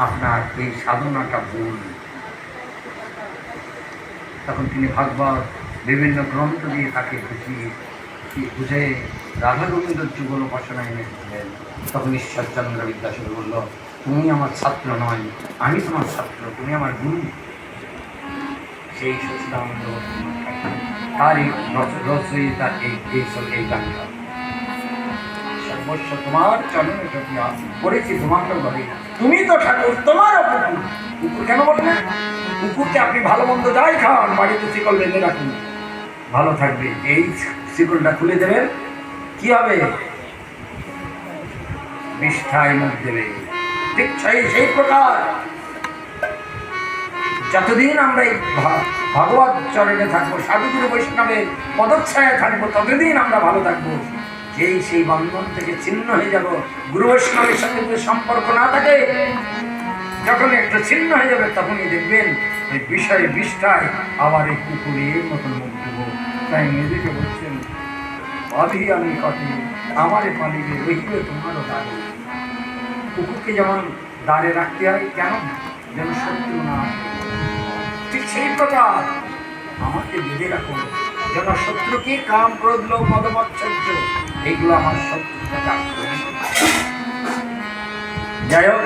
আপনার এই সাধনাটা ভুল। তখন তিনি ভাগবত বিভিন্ন গ্রন্থ দিয়ে তাকে বুঝে রাধা গোবিন্দর যুগল উপাসনায় এনেছিলেন। তখন ঈশ্বরচন্দ্র বিদ্যাসাগর বলল, তুমি আমার ছাত্র নয়, আমি তোমার ছাত্র, তুমি আমার গুরু। সেই সচিদানন্দ তারই রচয়িতা এই গানটা, সর্বস্ব তোমার চরণে জপিয়া পড়েছি তোমাকে ঘরে, তুমি তো ঠাকুর, তোমারও কুকুর। কুকুর কেন বললেন? কুকুরকে আপনি ভালো মন্দ যাই খান, বাড়িতে শিকল বেঁধে রাখুন, ভালো থাকবে। এই শিকলটা খুলে দেবেন, কি হবে? বিষ্ঠায় মুখ দেবে। ঠিক সেই প্রকার যতদিন আমরা এই ভগবত চরণে থাকবো, সাধুগুরু বৈষ্ণবের পদচ্ছায় থাকবো, ততদিন আমরা ভালো থাকবো। সেই বন্ধন থেকে ছিন্ন হয়ে যাব, গুরু বৈষ্ণবের সঙ্গে যদি সম্পর্ক না থাকে, যখন একটু ছিন্ন হয়ে যাবে, তখনই দেখবেন ওই বিষয়ে বিষ্ঠায় আবার এই কুকুরের মতন মুখ দেবো। তাই নিজেকে বলছেন, অধি আমি কটে আমারে পালিবে রহিবে তোমারও দাঁড়ে। কুকুরকে যেমন দাঁড়ে রাখতে হয়, কেন? যেন শত্রু না আসে। ঠিক সেই প্রকার আমাকে বেঁধে রাখো, যেন শত্রুকে কাম, ক্রোধ, লোভ, মদ, মাৎসর্য এইগুলো আমার শত্রুকে আক্রমণ। যাই হোক,